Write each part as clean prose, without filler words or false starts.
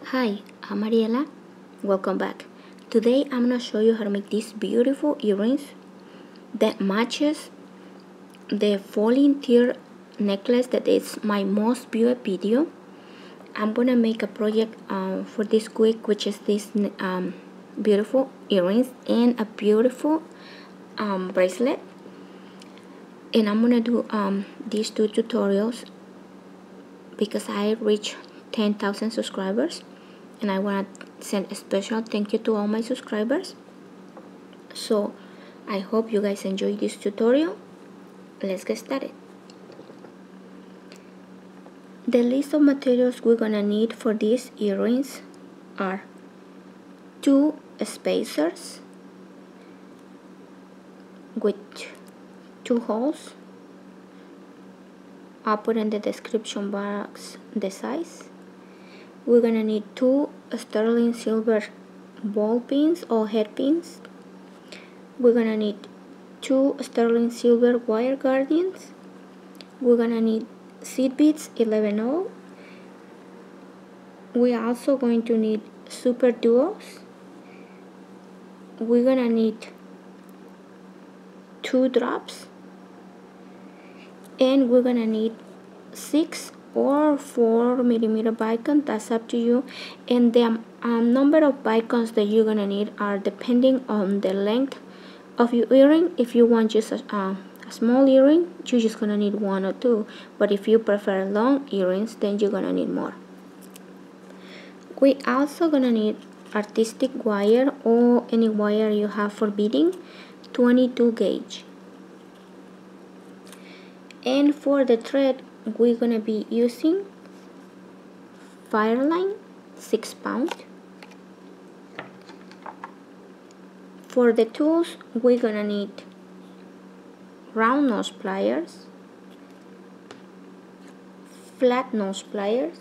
Hi, I'm Mariela. Welcome back. Today I'm gonna show you how to make these beautiful earrings that matches the falling tear necklace that is my most viewed video. I'm gonna make a project for this week, which is this beautiful earrings and a beautiful bracelet. And I'm gonna do these two tutorials because I reached 10,000 subscribers. And I want to send a special thank you to all my subscribers. So I hope you guys enjoy this tutorial. Let's get started. The list of materials we're gonna need for these earrings are 2 spacers with 2 holes. I'll put in the description box the size. We're gonna need 2 sterling silver ball pins or head pins. We're gonna need 2 sterling silver wire guardians. We're gonna need Seedbeads 11/0. We're also going to need Superduos. We're gonna need 2 drops, and we're gonna need 6 or 4mm bicon. That's up to you, and the number of bicons that you're gonna need are depending on the length of your earring. If you want just a small earring, you're just gonna need 1 or 2, but if you prefer long earrings, then you're gonna need more. We also gonna need artistic wire or any wire you have for beading, 22 gauge. And for the thread, we're gonna be using Fireline 6 pound. For the tools, we're gonna need round nose pliers, flat nose pliers,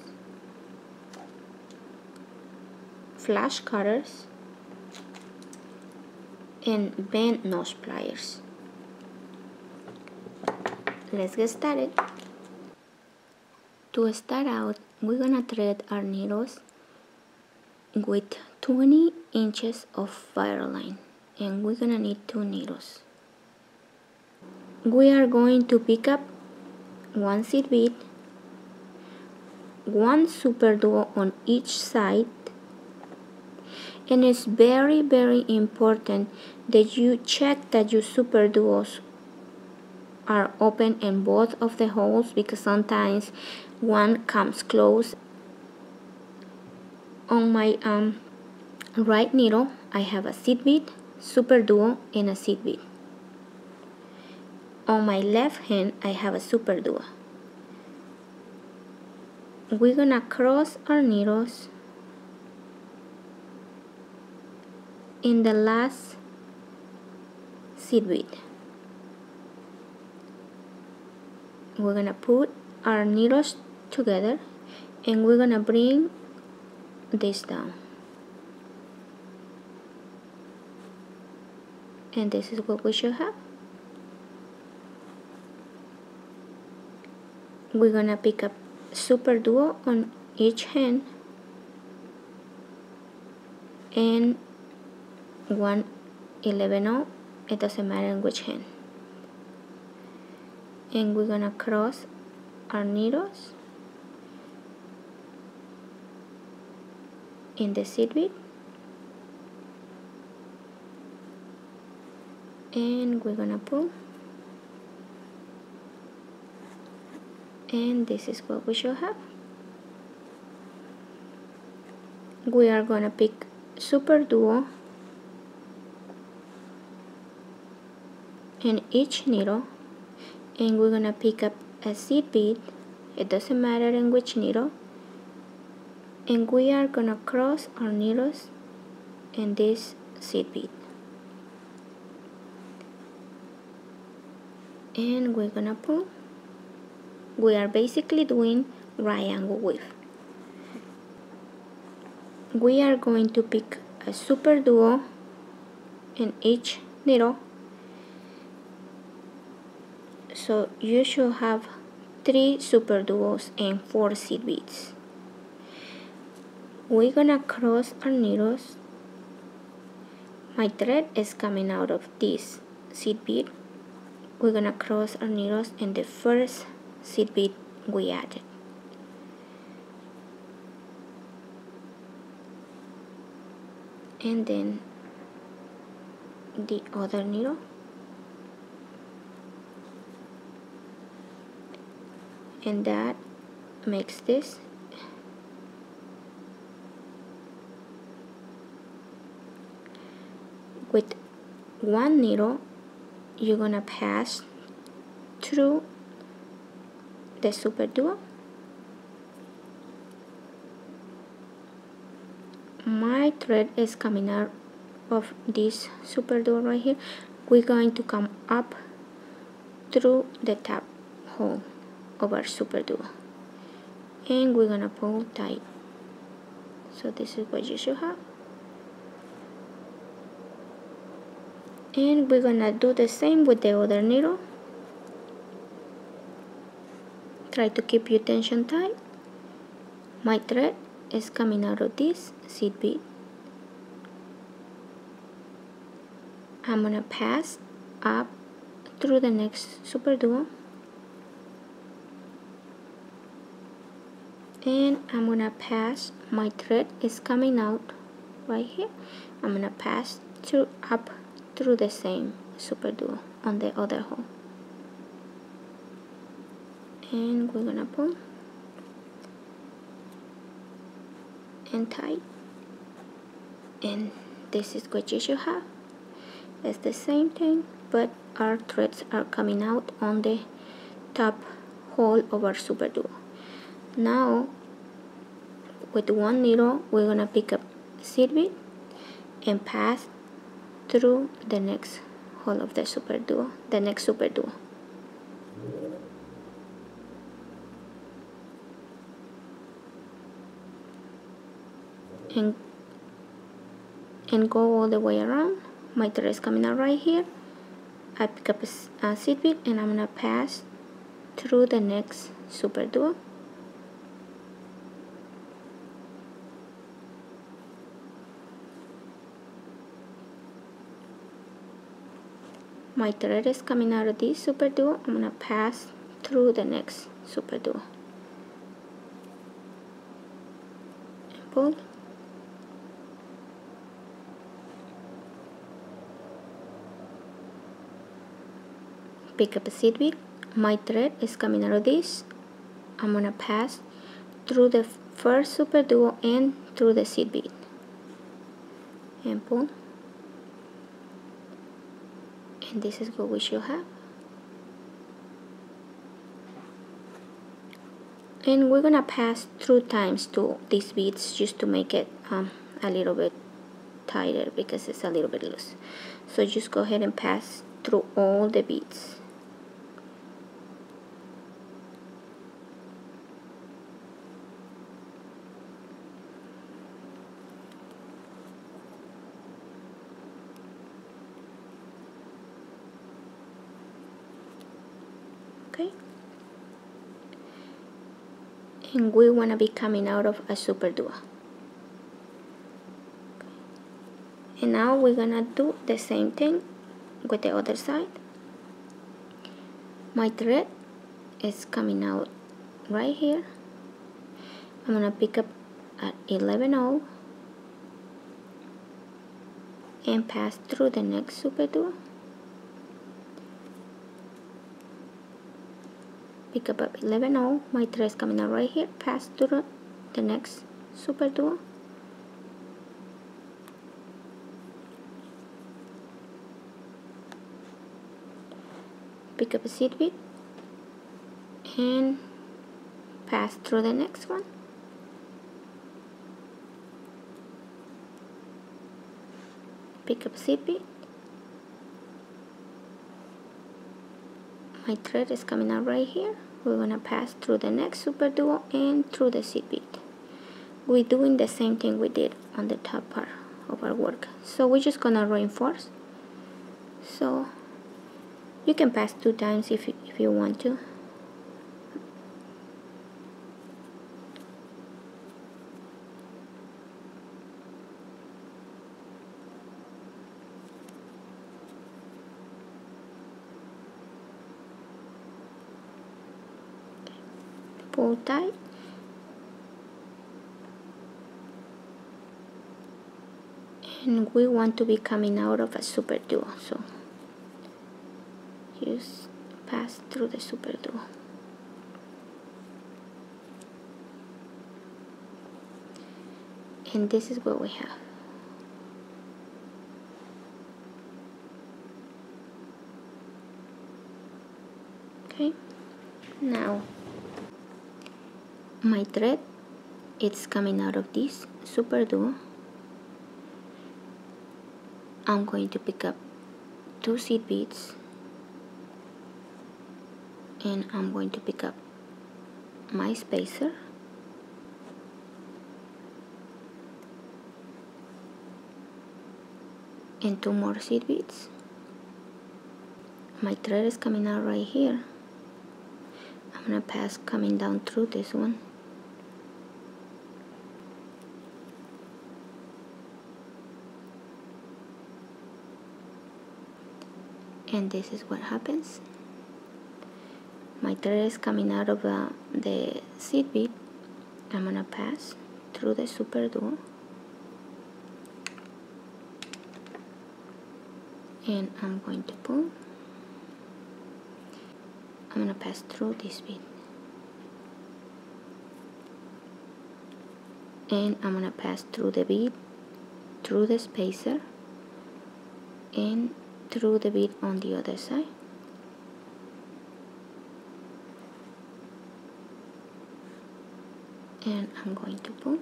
flash cutters, and bend nose pliers. Let's get started. To start out, we're gonna thread our needles with 20 inches of Fireline, and we're gonna need 2 needles. We are going to pick up 1 seed bead, 1 Superduo on each side, and it's very important that you check that your Superduos are open in both of the holes, because sometimes one comes close. On my right needle, I have a seed bead, Superduo, and a seed bead. On my left hand, I have a Superduo. We're gonna cross our needles in the last seed bead. We're gonna put our needles together, and we're gonna bring this down, and this is what we should have. We're gonna pick up Superduo on each hand and 1 11/0, it doesn't matter in which hand, and we're gonna cross our needles in the seed bead, and we're gonna pull, and this is what we should have. We are gonna pick Superduo in each needle, and we're gonna pick up a seed bead, it doesn't matter in which needle, and we are gonna cross our needles in this seed bead, and we're gonna pull. We are basically doing right angle weave. We are going to pick a Superduo in each needle, so you should have 3 Superduos and 4 seed beads. we're gonna cross our needles. My thread is coming out of this seed bead. We're gonna cross our needles in the first seed bead we added. And then the other needle. And that makes this. With one needle, you're gonna pass through the Superduo. My thread is coming out of this Superduo right here. We're going to come up through the top hole of our Superduo, and we're gonna pull tight. So this is what you should have. And we're gonna do the same with the other needle. Try to keep your tension tight. My thread is coming out of this seed bead. I'm gonna pass up through the next Superduo, and I'm gonna pass. My thread is coming out right here. I'm gonna pass through up through the same Superduo on the other hole, and we're gonna pull and tight, and this is what you should have. It's the same thing, but our threads are coming out on the top hole of our Superduo. Now with one needle, we're gonna pick up seed bead and pass through the next hole of the Superduo, the next Superduo. And go all the way around. My thread is coming out right here. I pick up a seed bead and I'm gonna pass through the next Superduo. My thread is coming out of this Superduo. I'm gonna pass through the next Superduo and pull. Pick up a seed bead. My thread is coming out of this. I'm gonna pass through the first Superduo and through the seed bead and pull. And this is what we should have. And we're gonna pass through times to these beads just to make it a little bit tighter because it's a little bit loose. So just go ahead and pass through all the beads. Okay, and we want to be coming out of a Superduo. And now we're gonna do the same thing with the other side. My thread is coming out right here. I'm gonna pick up at 11/0 and pass through the next Superduo. Pick up at 11/0, my thread is coming out right here, pass through the next Superduo. Pick up a seed bead and pass through the next one. Pick up a seed bead. My thread is coming out right here. We're gonna pass through the next Superduo and through the seed bead. We're doing the same thing we did on the top part of our work. So we're just gonna reinforce. So you can pass 2 times if you want to. pull tight, and we want to be coming out of a Superduo, so just pass through the Superduo. And this is what we have. Okay, now my thread, it's coming out of this Superduo. I'm going to pick up 2 seed beads, and I'm going to pick up my spacer, and 2 more seed beads. My thread is coming out right here. I'm gonna pass coming down through this one, and this is what happens. My thread is coming out of the seed bead. I'm gonna pass through the Superduo, and I'm going to pull. I'm gonna pass through this bead, and I'm gonna pass through the bead, through the spacer, and through the bead on the other side. And I'm going to pull.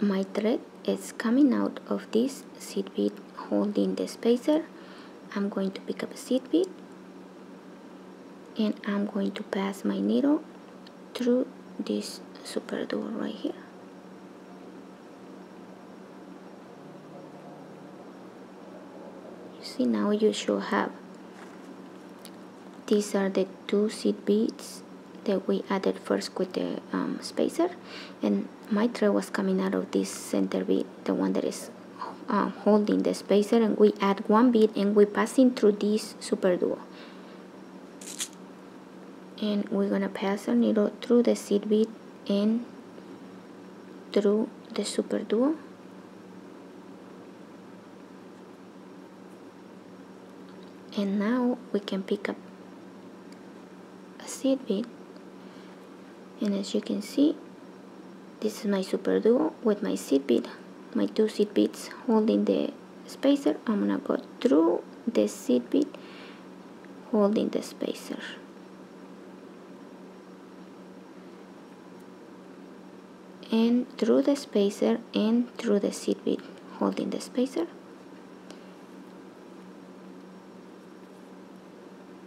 My thread is coming out of this seed bead holding the spacer. I'm going to pick up a seed bead, and I'm going to pass my needle through this Superduo right here. You see, now you should have, these are the 2 seed beads that we added first with the spacer, and my thread was coming out of this center bead, the one that is holding the spacer, and we add 1 bead and we passing through this Superduo, and we're gonna pass our needle through the seed bead and through the Superduo, and now we can pick up a seed bead. And as you can see, this is my Superduo with my seed bead, my 2 seed beads holding the spacer. I'm gonna go through the seed bead holding the spacer, and through the spacer and through the seed bead holding the spacer.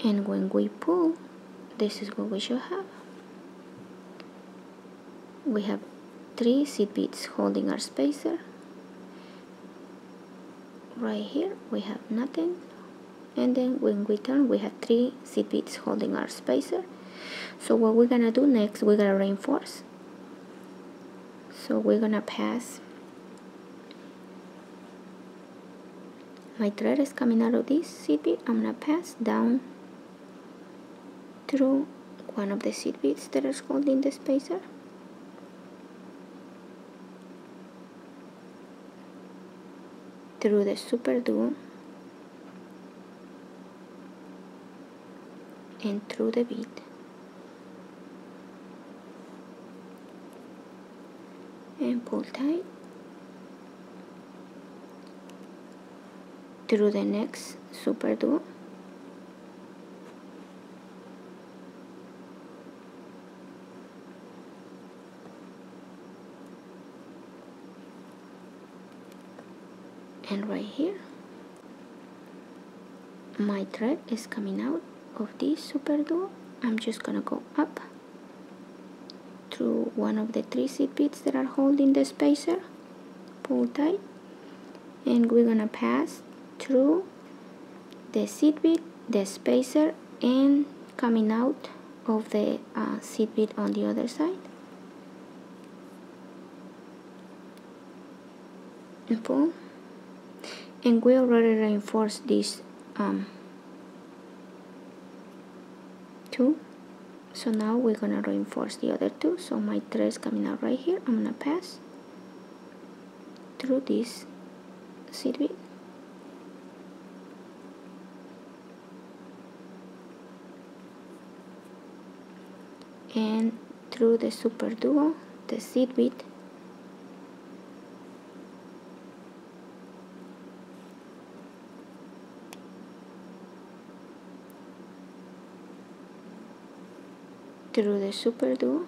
And when we pull, this is what we should have. We have 3 seed beads holding our spacer. Right here we have nothing, and then when we turn we have 3 seed beads holding our spacer. So what we're gonna do next, we're gonna reinforce. So we're gonna pass, my thread is coming out of this seed bead. I'm gonna pass down through one of the seed beads that is holding the spacer, through the Superduo, and through the bead, and pull tight through the next Superduo, and right here my thread is coming out of this Superduo. I'm just gonna go up through one of the 3 seed beads that are holding the spacer, pull tight, and we're gonna pass through the seed bead, the spacer, and coming out of the seed bead on the other side, and pull. And we already reinforced this two. So now we're gonna reinforce the other two. So my thread is coming out right here. I'm gonna pass through this seed bead, and through the Superduo, the seed bead, through the Superduo,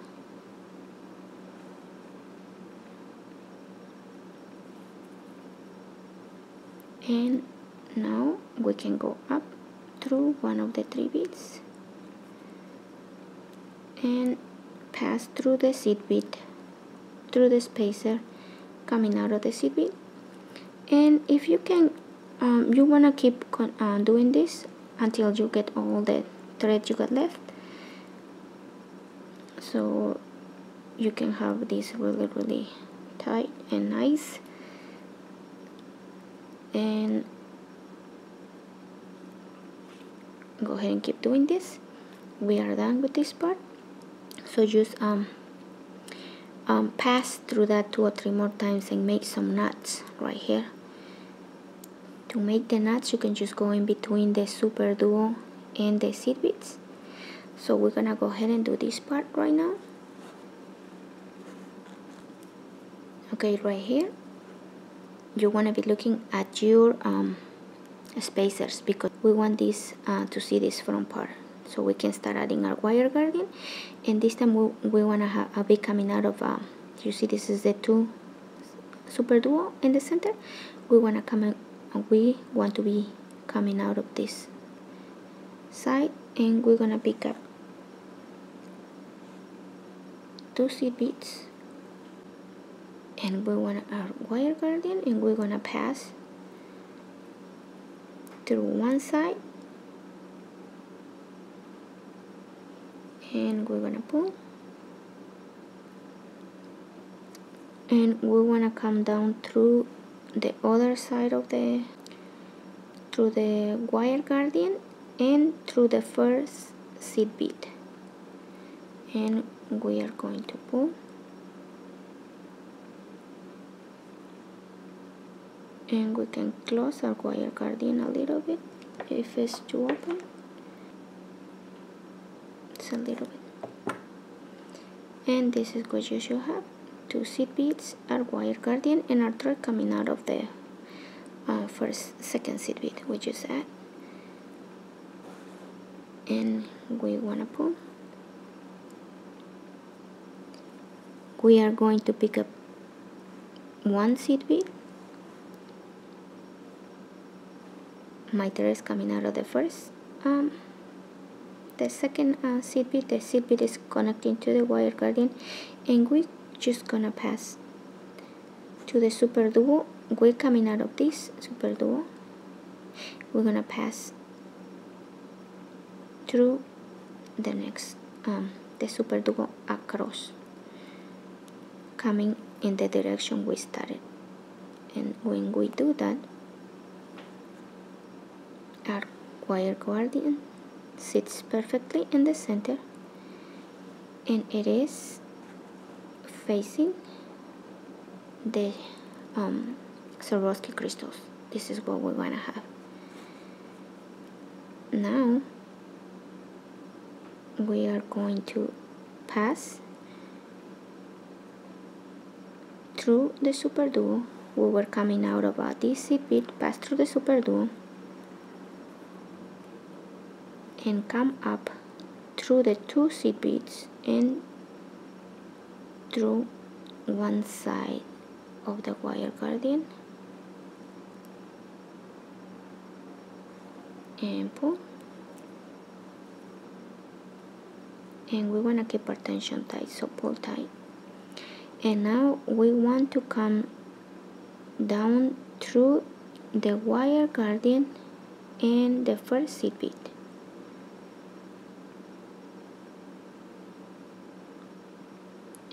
and now we can go up through one of the three beads and pass through the seed bead, through the spacer coming out of the seed bead. And if you can, you want to keep doing this until you get all the thread you got left, so you can have this really tight and nice. And go ahead and keep doing this. We are done with this part, so just pass through that 2 or 3 more times and make some knots right here. To make the knots, you can just go in between the Superduo and the seed beads. So we're gonna go ahead and do this part right now. Okay, right here you want to be looking at your spacers, because we want this to see this front part, so we can start adding our wire guardian. And this time we want to have a bit coming out of you see this is the 2 Superduo in the center. We want to be coming out of this side, and we're gonna pick up 2 seed beads, and we want our wire guardian, and we're gonna pass through one side, and we're gonna pull, and we want to come down through the other side of the wire guardian and through the first seed bead, and we are going to pull, and we can close our wire guardian a little bit if it's too open. It's a little bit. And this is what you should have: 2 seed beads, our wire guardian, and our thread coming out of the second seed bead we just add. And we want to pull. We are going to pick up 1 seed bead. My thread is coming out of the first, the second seed bead. The seed bead is connecting to the wire guardian, and we just gonna pass to the Superduo. We're coming out of this Superduo. We're gonna pass through the next the Superduo across, coming in the direction we started. And when we do that, our wire guardian sits perfectly in the center, and it is facing the Swarovski crystals. This is what we're gonna have. Now we are going to pass through the Superduo. We were coming out of this seed bead, pass through the Superduo, and come up through the 2 seed beads and through one side of the wire guardian, and pull. And we want to keep our tension tight, so pull tight. And now we want to come down through the wire guardian and the first seed bead.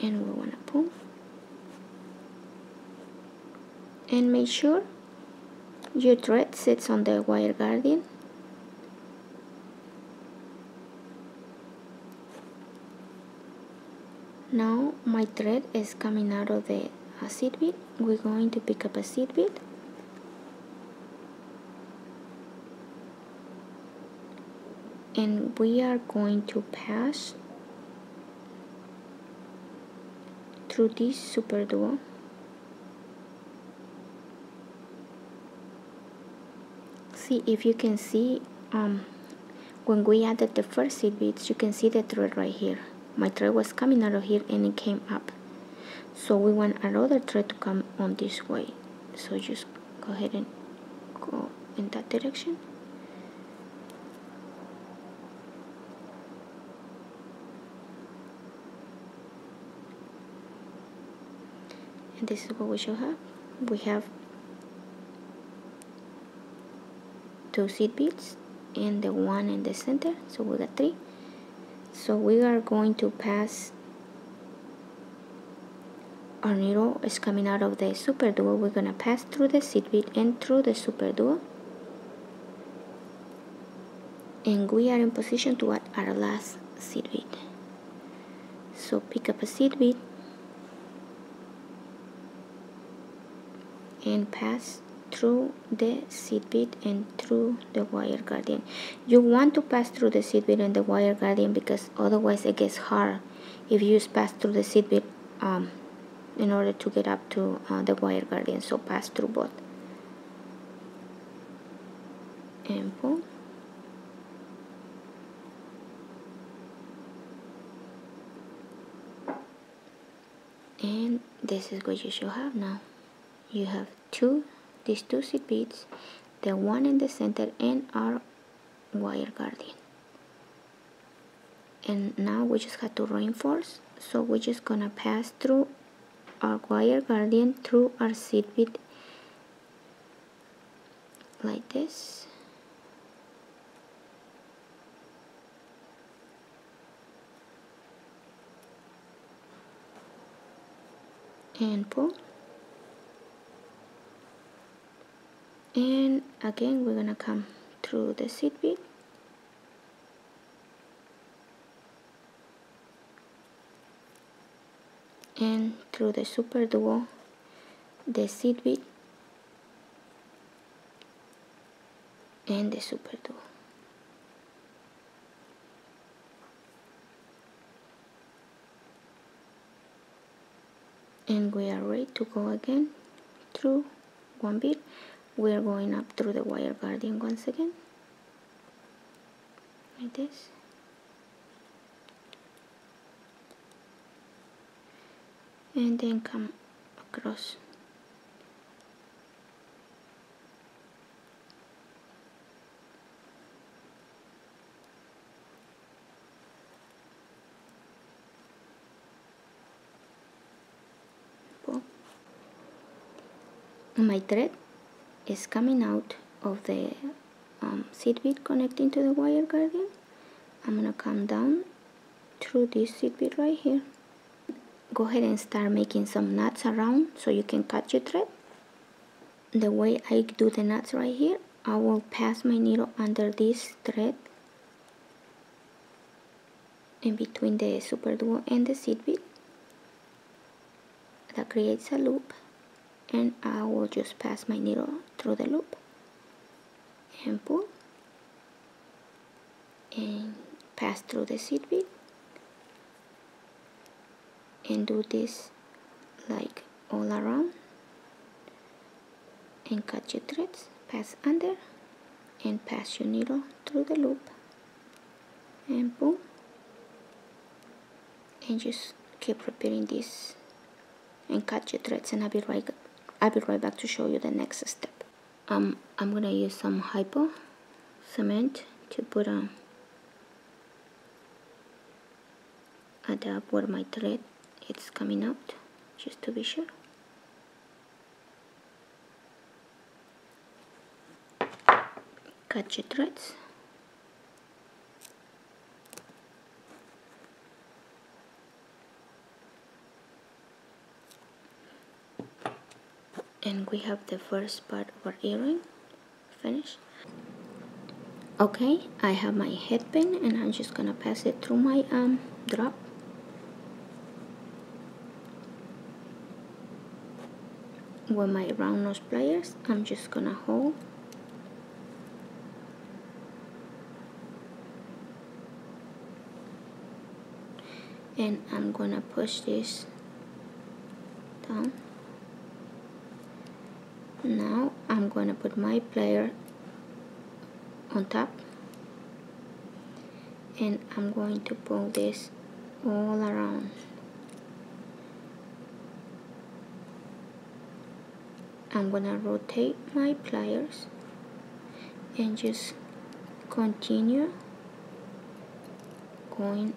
And we want to pull, and make sure your thread sits on the wire guardian, Now my thread is coming out of the seed bead. We're going to pick up a seed bead and we are going to pass through this Superduo. See if you can see when we added the first seed beads, you can see the thread right here. My thread was coming out of here and it came up. So we want another thread to come on this way. So just go ahead and go in that direction. And this is what we should have. We have 2 seed beads and the one in the center, so we got 3. So we are going to pass, our needle is coming out of the Superduo. We're gonna pass through the seed bead and through the Superduo, and we are in position to add our last seed bead. So pick up a seed bead and pass through the seed bead and through the wire guardian. You want to pass through the seed bead and the wire guardian because otherwise it gets hard if you just pass through the seed bead in order to get up to the wire guardian. So pass through both and pull. And this is what you should have now. You have these two seed beads, the one in the center, and our wire guardian. And now we just have to reinforce. So we're just gonna pass through our wire guardian through our seed bead like this. And pull. And again we're gonna come through the seed bead and through the Superduo, the seed bead and the Superduo. And we are ready to go again through one bead. We are going up through the wire guardian once again, like this. And then come across. Pull. My thread is coming out of the seed bead connecting to the wire guardian. I'm gonna come down through this seed bead right here. Go ahead and start making some knots around so you can cut your thread. The way I do the knots right here, I will pass my needle under this thread in between the Superduo and the seed bead. That creates a loop, and I will just pass my needle through the loop and pull and pass through the seed bead and do this like all around and cut your threads, pass under and pass your needle through the loop and pull, and just keep repeating this and cut your threads, and I'll be right back to show you the next step. I'm gonna use some hypo cement to put a dab where my thread is coming out, just to be sure. Cut your threads. And we have the first part of our earring finished. Okay, I have my headband and I'm just gonna pass it through my drop. with my round nose pliers, I'm just gonna hold and I'm gonna push this down. Now I'm gonna put my plier on top and I'm going to pull this all around. I'm gonna rotate my pliers and just continue going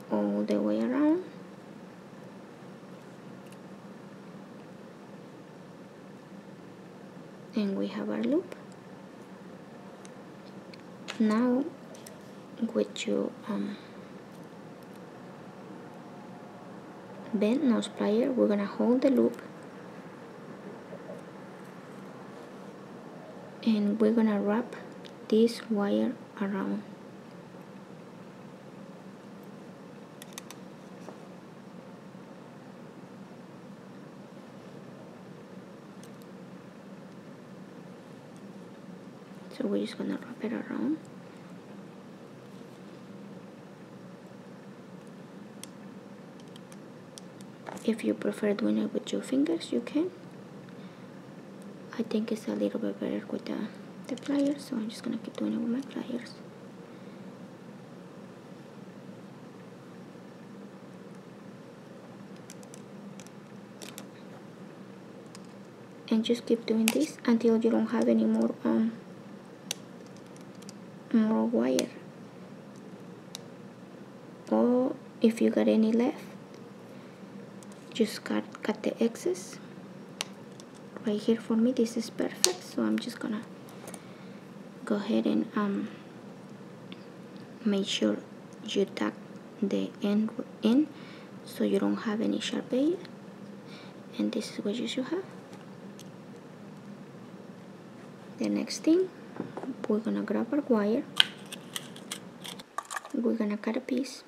all the way around. And we have our loop. Now with your bent nose plier, we're gonna hold the loop and we're gonna wrap this wire around. So we're just gonna wrap it around. If you prefer doing it with your fingers, you can. I think it's a little bit better with the pliers, so I'm just gonna keep doing it with my pliers. And just keep doing this until you don't have any more wire, or if you got any left, just cut the excess. Right here for me this is perfect, so I'm just gonna go ahead and make sure you tuck the end in so you don't have any sharp edge, and this is what you should have. The next thing, we're gonna grab our wire, we're gonna cut a piece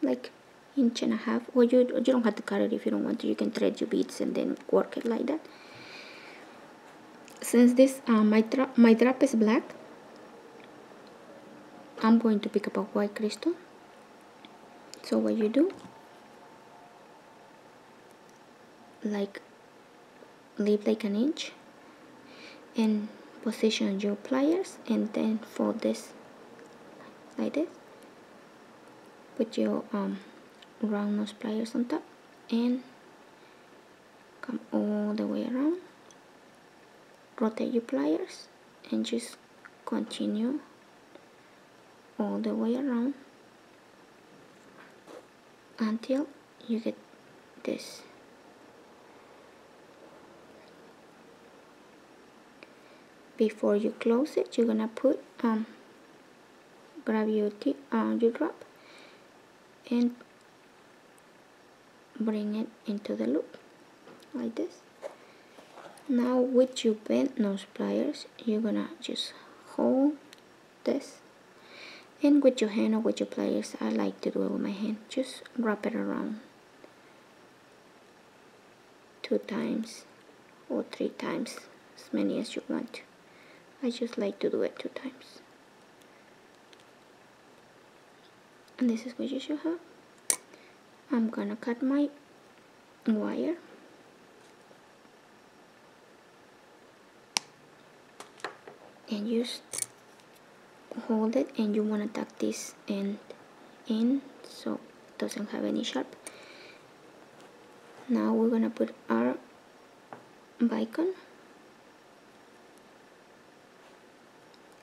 like 1.5 inches, or you don't have to cut it if you don't want to. You can thread your beads and then work it like that. Since this my drop is black, I'm going to pick up a white crystal. So what you do, like leave like 1 inch and position your pliers and then fold this like this. Put your round nose pliers on top and come all the way around. Rotate your pliers and just continue all the way around until you get this. Before you close it, you're gonna put grab your drop and bring it into the loop like this. Now with your bent nose pliers, you're gonna just hold this, and with your hand or with your pliers, I like to do it with my hand, just wrap it around 2 times or 3 times, as many as you want to. I just like to do it 2 times. And this is what you should have. I'm gonna cut my wire and just hold it, and you want to tuck this end in so it doesn't have any sharp. Now we're gonna put our bacon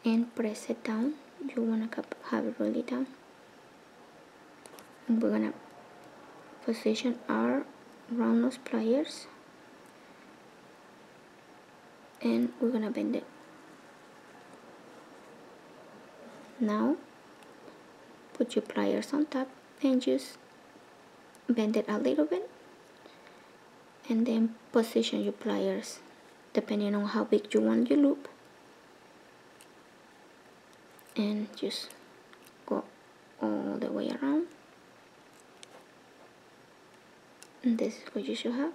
and press it down. You want to have it really down. And we're gonna position our round nose pliers and we're gonna bend it. Now put your pliers on top and just bend it a little bit, and then position your pliers depending on how big you want your loop, and just go all the way around. And this is what you should have.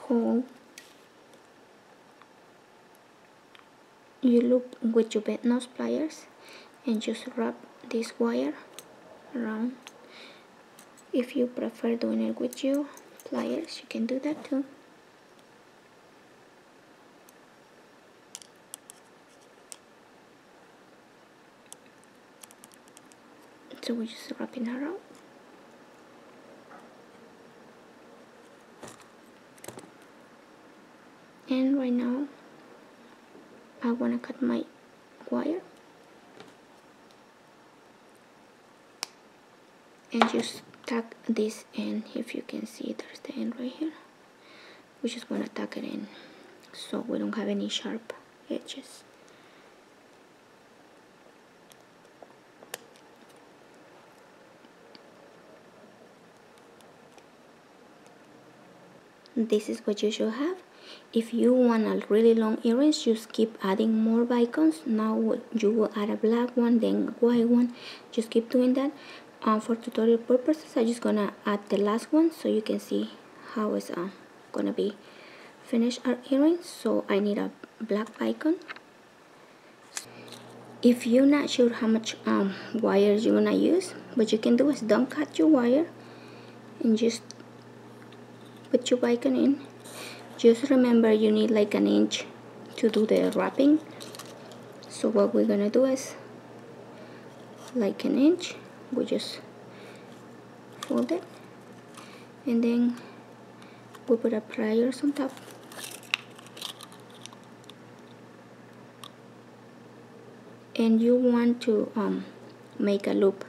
hold your loop with your bent nose pliers and just wrap this wire around. If you prefer doing it with your pliers, you can do that too. So we're just wrapping her out. And right now I want to cut my wire and just tuck this in. If you can see, there's the end right here. We just want to tuck it in so we don't have any sharp edges. This is what you should have. If you want a really long earrings, just keep adding more bicons. Now you will add a black one, then white one. Just keep doing that. For tutorial purposes, I'm just gonna add the last one so you can see how it's gonna be finished our earrings. So I need a black bicon. If you're not sure how much wires you're gonna use, what you can do is don't cut your wire and just put your bicon in. Just remember you need like an inch to do the wrapping. So what we're gonna do is like an inch, we just fold it and then we put our pliers on top. And you want to make a loop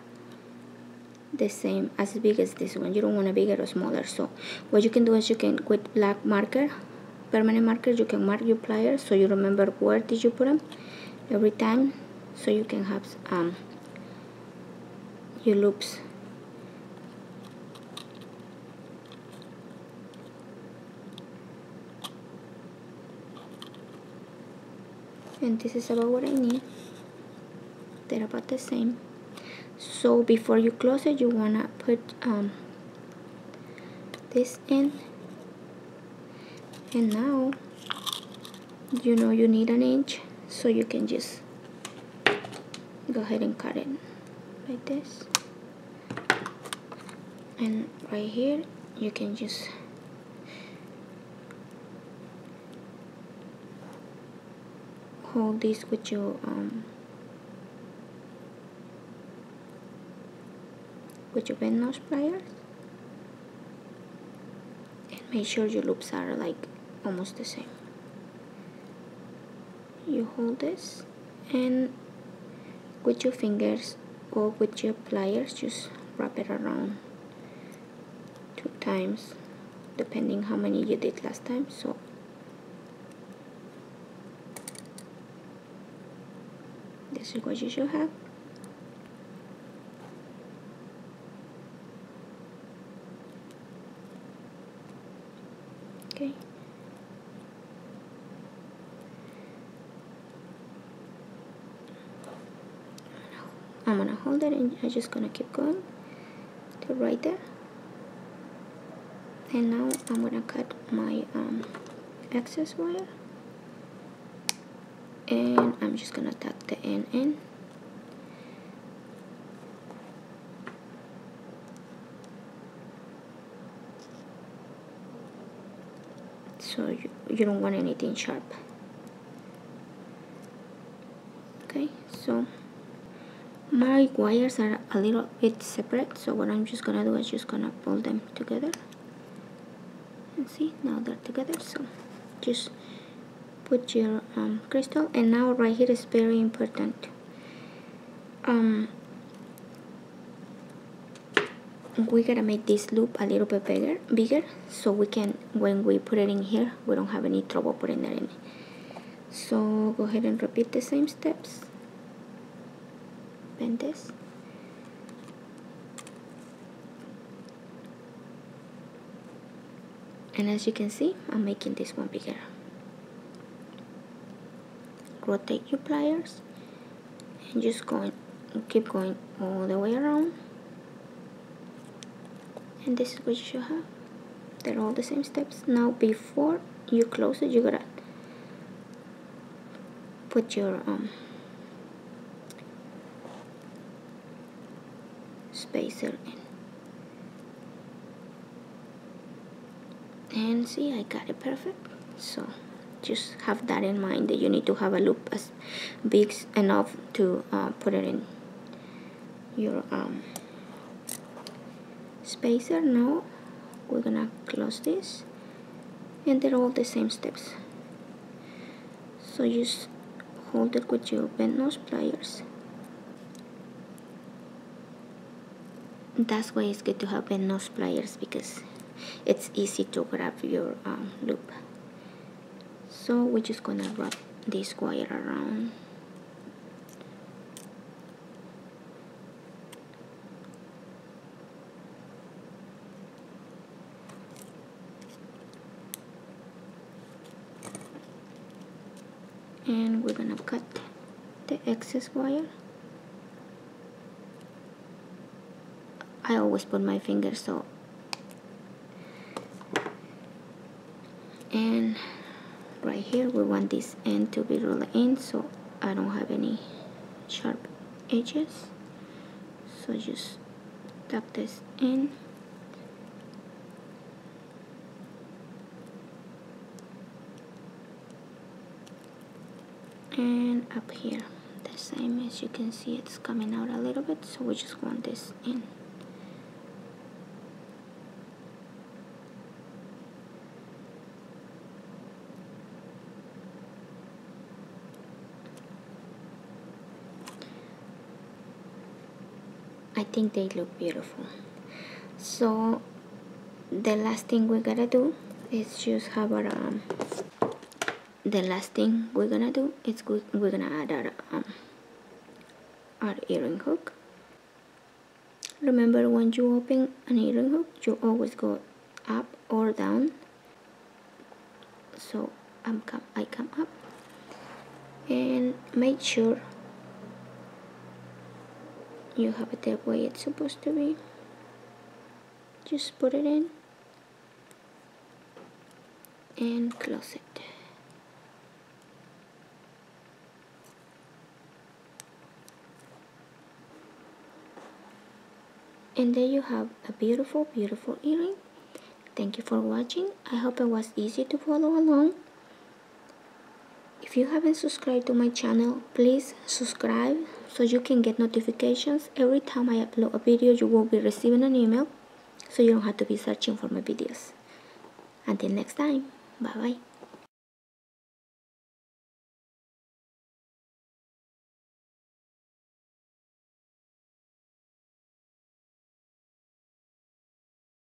the same as big as this one. You don't want a bigger or smaller. So what you can do is you can, with black marker, permanent marker, you can mark your pliers so you remember where did you put them every time, so you can have your loops. And this is about what I need. They're about the same. So before you close it, you wanna put this in, and now you know you need an inch, so you can just go ahead and cut it like this. And right here you can just hold this with your bent nose pliers and make sure your loops are like almost the same. You hold this and with your fingers or with your pliers just wrap it around 2 times depending how many you did last time. So this is what you should have. Okay. I'm gonna hold it and I'm just gonna keep going to right there. And now I'm gonna cut my excess wire and I'm just gonna tuck the end in. So you don't want anything sharp. Okay, so my wires are a little bit separate, so what I'm just gonna do is just gonna pull them together. And see, now they're together. So just put your crystal, and now right here is very important. We gotta make this loop a little bit bigger so we can, when we put it in here, we don't have any trouble putting it in. So go ahead and repeat the same steps. Bend this. And as you can see, I'm making this one bigger. Rotate your pliers and just keep going all the way around. And this is what you should have, they're all the same steps. Now before you close it, you gotta put your spacer in, and see, I got it perfect. So just have that in mind, that you need to have a loop as big enough to put it in your spacer. Now we're gonna close this, and they're all the same steps. So just hold it with your bent nose pliers. That's why it's good to have bent nose pliers, because it's easy to grab your loop. So we're just gonna wrap this wire around. And we're gonna cut the excess wire. I always put my finger, so, and right here we want this end to be rolled in, so I don't have any sharp edges. So just tuck this in, and up here the same. As you can see, it's coming out a little bit, so we just want this in. I think they look beautiful. So the last thing we're gonna do is just have our the last thing we're gonna do is we're gonna add our earring hook. Remember, when you open an earring hook, you always go up or down. So I come up, and make sure you have it the way it's supposed to be. Just put it in and close it. And there you have a beautiful, beautiful earring. Thank you for watching. I hope it was easy to follow along. If you haven't subscribed to my channel, please subscribe so you can get notifications. Every time I upload a video, you will be receiving an email, so you don't have to be searching for my videos. Until next time, bye bye.